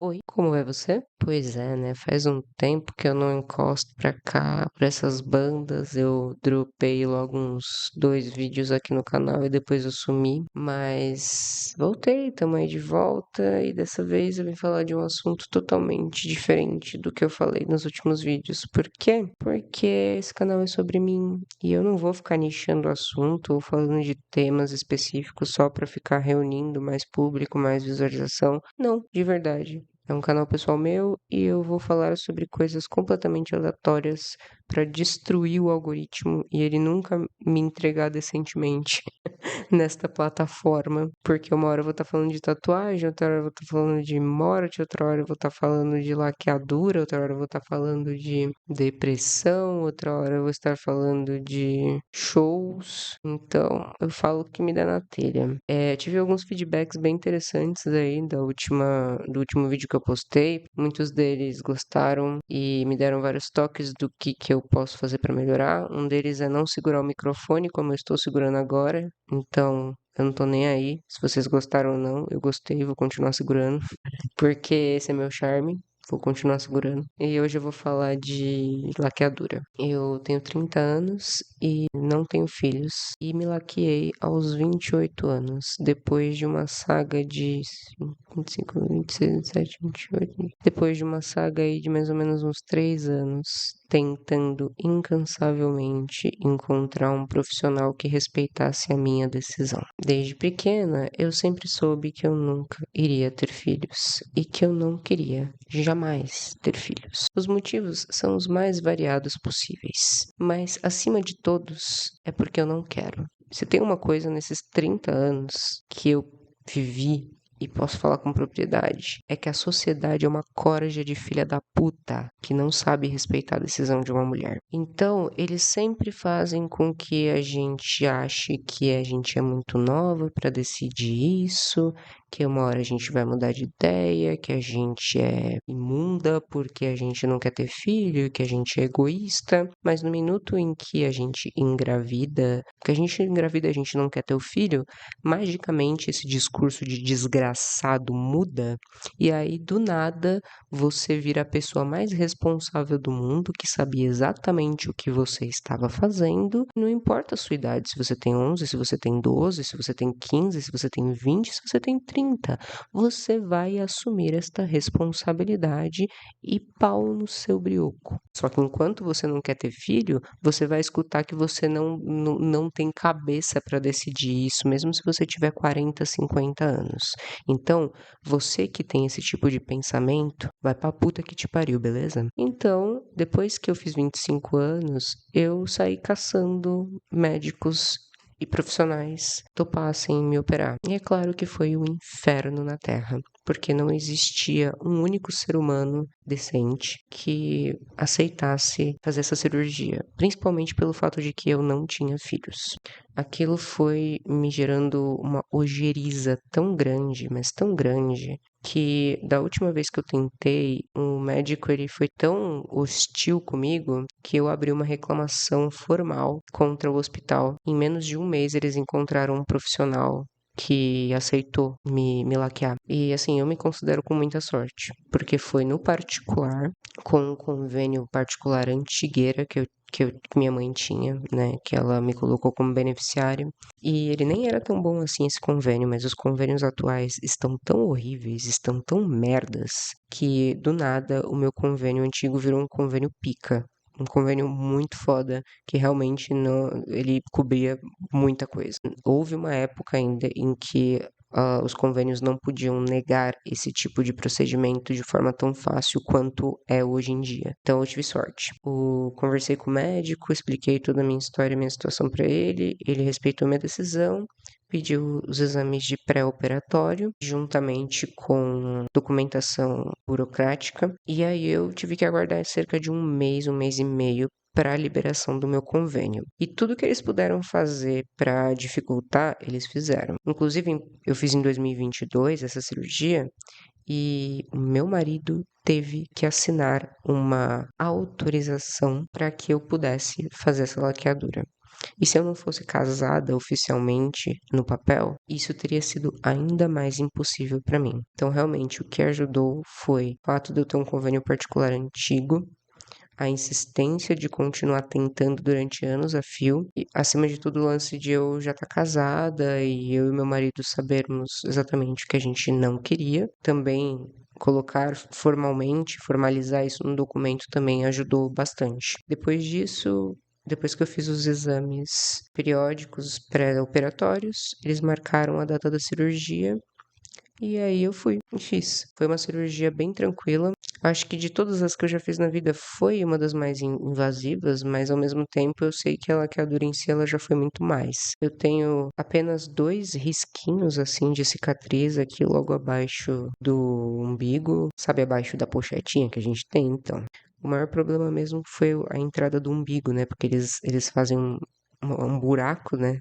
Oi, como vai você? Pois é, né? Faz um tempo que eu não encosto pra cá, pra essas bandas. Eu dropei logo uns 2 vídeos aqui no canal e depois eu sumi. Mas voltei, tamo aí de volta e dessa vez eu vim falar de um assunto totalmente diferente do que eu falei nos últimos vídeos. Por quê? Porque esse canal é sobre mim e eu não vou ficar nichando o assunto ou falando de temas específicos só pra ficar reunindo mais público, mais visualização. Não, de verdade. É um canal pessoal meu e eu vou falar sobre coisas completamente aleatórias para destruir o algoritmo e ele nunca me entregar decentemente nesta plataforma, porque uma hora eu vou estar falando de tatuagem, outra hora eu vou estar falando de morte, outra hora eu vou estar falando de laqueadura, outra hora eu vou estar falando de depressão, outra hora eu vou estar falando de shows. Então, eu falo o que me dá na telha. Tive alguns feedbacks bem interessantes aí do último vídeo que eu postei. Muitos deles gostaram e me deram vários toques do que eu posso fazer para melhorar. Um deles é não segurar o microfone como eu estou segurando agora. Então, eu não tô nem aí se vocês gostaram ou não. Eu gostei, vou continuar segurando, porque esse é meu charme. Vou continuar segurando. E hoje eu vou falar de laqueadura. Eu tenho 30 anos e não tenho filhos. E me laqueei aos 28 anos, depois de uma saga de 25, 26, 27, 28. Depois de uma saga aí de mais ou menos uns 3 anos, tentando incansavelmente encontrar um profissional que respeitasse a minha decisão. Desde pequena, eu sempre soube que eu nunca iria ter filhos e que eu não queria jamais ter filhos. Os motivos são os mais variados possíveis, mas acima de todos é porque eu não quero. Se tem uma coisa nesses 30 anos que eu vivi e posso falar com propriedade, é que a sociedade é uma corja de filha da puta que não sabe respeitar a decisão de uma mulher. Então, eles sempre fazem com que a gente ache que a gente é muito nova para decidir isso, que uma hora a gente vai mudar de ideia, que a gente é imunda porque a gente não quer ter filho, que a gente é egoísta, mas no minuto em que a gente engravida, que a gente engravida e a gente não quer ter o filho, magicamente esse discurso de desgraçado muda e aí do nada você vira a pessoa mais responsável do mundo, que sabia exatamente o que você estava fazendo. Não importa a sua idade, se você tem 11, se você tem 12, se você tem 15, se você tem 20, se você tem 30. Você vai assumir esta responsabilidade e pau no seu brioco. Só que enquanto você não quer ter filho, você vai escutar que você não tem cabeça para decidir isso, mesmo se você tiver 40, 50 anos. Então, você que tem esse tipo de pensamento, vai pra puta que te pariu, beleza? Então, depois que eu fiz 25 anos, eu saí caçando médicos e profissionais topassem me operar. E é claro que foi um inferno na Terra, porque não existia um único ser humano decente que aceitasse fazer essa cirurgia, principalmente pelo fato de que eu não tinha filhos. Aquilo foi me gerando uma ojeriza tão grande, mas tão grande, que da última vez que eu tentei, o médico ele foi tão hostil comigo que eu abri uma reclamação formal contra o hospital. Em menos de um mês eles encontraram um profissional que aceitou me laquear. E assim, eu me considero com muita sorte, porque foi no particular, com um convênio particular antigueira que minha mãe tinha, né, que ela me colocou como beneficiária. E ele nem era tão bom assim esse convênio, mas os convênios atuais estão tão horríveis, estão tão merdas, que do nada o meu convênio antigo virou um convênio pica. Um convênio muito foda, que realmente não, ele cobria muita coisa. Houve uma época ainda em que os convênios não podiam negar esse tipo de procedimento de forma tão fácil quanto é hoje em dia. Então eu tive sorte. Conversei com o médico, expliquei toda a minha história e minha situação para ele respeitou minha decisão, pediu os exames de pré-operatório, juntamente com documentação burocrática, e aí eu tive que aguardar cerca de um mês e meio para a liberação do meu convênio. E tudo que eles puderam fazer para dificultar, eles fizeram. Inclusive, eu fiz em 2022 essa cirurgia e o meu marido teve que assinar uma autorização para que eu pudesse fazer essa laqueadura. E se eu não fosse casada oficialmente no papel, isso teria sido ainda mais impossível para mim. Então, realmente, o que ajudou foi o fato de eu ter um convênio particular antigo, a insistência de continuar tentando durante anos a fio, e acima de tudo o lance de eu já estar casada e eu e meu marido sabermos exatamente o que a gente não queria. Também colocar formalmente, formalizar isso no documento também ajudou bastante. Depois disso, depois que eu fiz os exames periódicos pré-operatórios, eles marcaram a data da cirurgia e aí eu fui e fiz. Foi uma cirurgia bem tranquila. Acho que de todas as que eu já fiz na vida foi uma das mais invasivas, mas ao mesmo tempo eu sei que a laqueadura em si ela já foi muito mais. Eu tenho apenas 2 risquinhos assim de cicatriz aqui logo abaixo do umbigo, sabe, abaixo da pochetinha que a gente tem, então. O maior problema mesmo foi a entrada do umbigo, né? Porque eles fazem um buraco, né?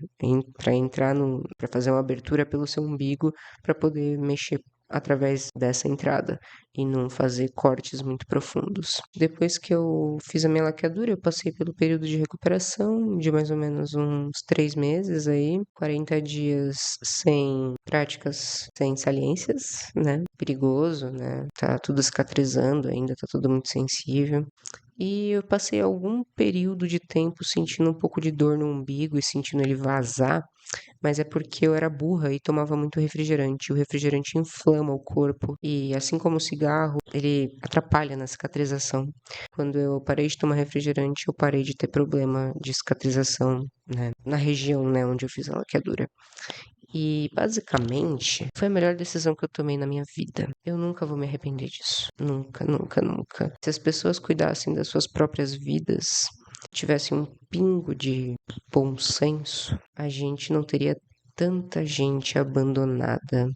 Para entrar no, para fazer uma abertura pelo seu umbigo para poder mexer através dessa entrada e não fazer cortes muito profundos. Depois que eu fiz a minha laqueadura, eu passei pelo período de recuperação de mais ou menos uns 3 meses aí, 40 dias sem práticas, sem saliências, né? Perigoso, né? Tá tudo cicatrizando ainda, tá tudo muito sensível. E eu passei algum período de tempo sentindo um pouco de dor no umbigo e sentindo ele vazar, mas é porque eu era burra e tomava muito refrigerante. O refrigerante inflama o corpo e, assim como o cigarro, ele atrapalha na cicatrização. Quando eu parei de tomar refrigerante, eu parei de ter problema de cicatrização, né, na região, né, onde eu fiz a laqueadura. E basicamente foi a melhor decisão que eu tomei na minha vida. Eu nunca vou me arrepender disso. Nunca, nunca, nunca. Se as pessoas cuidassem das suas próprias vidas, tivessem um pingo de bom senso, a gente não teria tanta gente abandonada,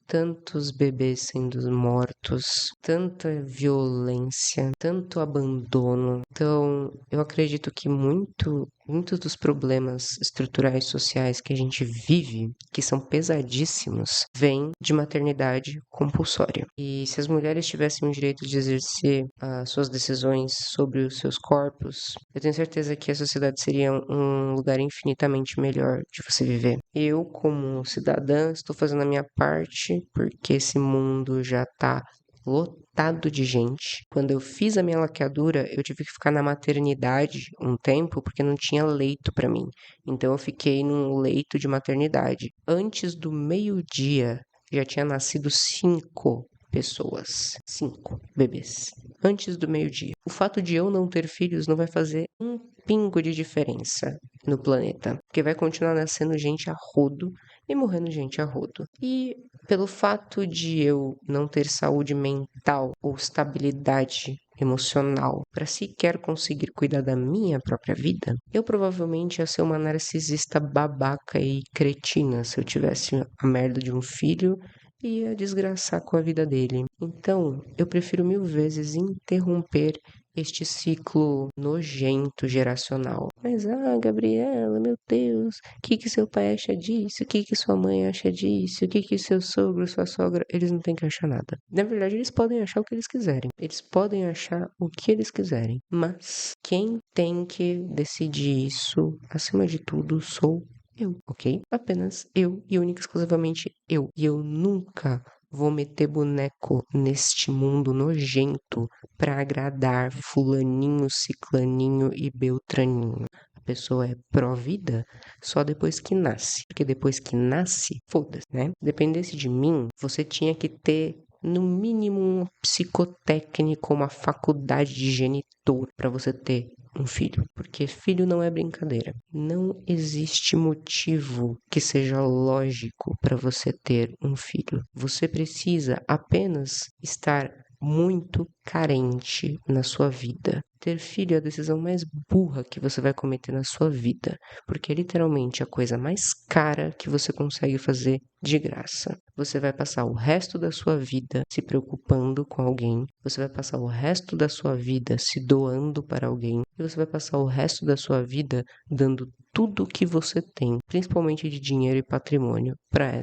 tantos bebês sendo mortos, tanta violência, tanto abandono. Então, eu acredito que muitos dos problemas estruturais sociais que a gente vive, que são pesadíssimos, vêm de maternidade compulsória. E se as mulheres tivessem o direito de exercer as suas decisões sobre os seus corpos, eu tenho certeza que a sociedade seria um lugar infinitamente melhor de você viver. Eu, como cidadã, estou fazendo a minha parte porque esse mundo já está lotado de gente. Quando eu fiz a minha laqueadura, eu tive que ficar na maternidade um tempo porque não tinha leito para mim. Então eu fiquei num leito de maternidade. Antes do meio-dia, já tinha nascido 5 pessoas, 5 bebês. Antes do meio-dia. O fato de eu não ter filhos não vai fazer um pingo de diferença no planeta, porque vai continuar nascendo gente a rodo e morrendo gente a rodo. E pelo fato de eu não ter saúde mental ou estabilidade emocional para sequer conseguir cuidar da minha própria vida, eu provavelmente ia ser uma narcisista babaca e cretina se eu tivesse a merda de um filho e ia desgraçar com a vida dele. Então, eu prefiro 1000 vezes interromper este ciclo nojento geracional. Mas, Gabriela, meu Deus, o que seu pai acha disso? O que sua mãe acha disso? O que seu sogro, sua sogra, eles não têm que achar nada. Na verdade, eles podem achar o que eles quiserem. Eles podem achar o que eles quiserem. Mas quem tem que decidir isso, acima de tudo, sou eu, ok? Apenas eu e única e exclusivamente eu. E eu nunca vou meter boneco neste mundo nojento para agradar fulaninho, ciclaninho e beltraninho. A pessoa é pró-vida só depois que nasce. Porque depois que nasce, foda-se, né? Dependesse de mim, você tinha que ter no mínimo um psicotécnico, uma faculdade de genitor para você ter um filho, porque filho não é brincadeira. Não existe motivo que seja lógico para você ter um filho. Você precisa apenas estar muito carente na sua vida. Ter filho é a decisão mais burra que você vai cometer na sua vida, porque é literalmente a coisa mais cara que você consegue fazer de graça. Você vai passar o resto da sua vida se preocupando com alguém, você vai passar o resto da sua vida se doando para alguém, e você vai passar o resto da sua vida dando tudo o que você tem, principalmente de dinheiro e patrimônio, para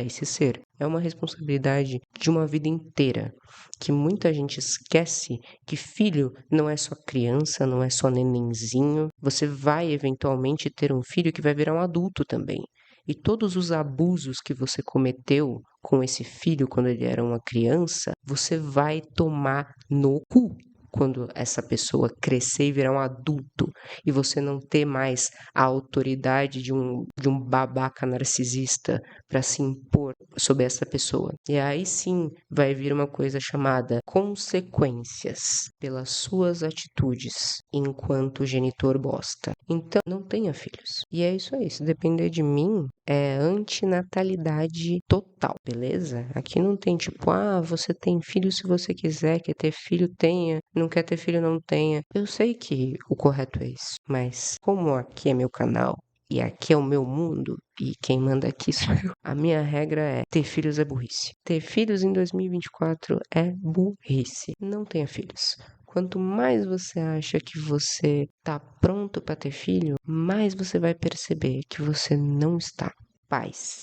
esse ser. É uma responsabilidade de uma vida inteira, que muita gente esquece que filho não é só criança, não é só nenenzinho. Você vai eventualmente ter um filho que vai virar um adulto também. E todos os abusos que você cometeu com esse filho quando ele era uma criança, você vai tomar no cu quando essa pessoa crescer e virar um adulto e você não ter mais a autoridade de um babaca narcisista para se impor sobre essa pessoa. E aí sim vai vir uma coisa chamada consequências pelas suas atitudes enquanto genitor bosta. Então, não tenha filhos. E é isso aí. Se depender de mim, é antinatalidade total, beleza? Aqui não tem tipo, você tem filho se você quiser, quer ter filho, tenha, não quer ter filho, não tenha. Eu sei que o correto é isso, mas como aqui é meu canal e aqui é o meu mundo e quem manda aqui sou eu, a minha regra é ter filhos é burrice. Ter filhos em 2024 é burrice. Não tenha filhos. Quanto mais você acha que você tá pronto para ter filho, mais você vai perceber que você não está. Paz.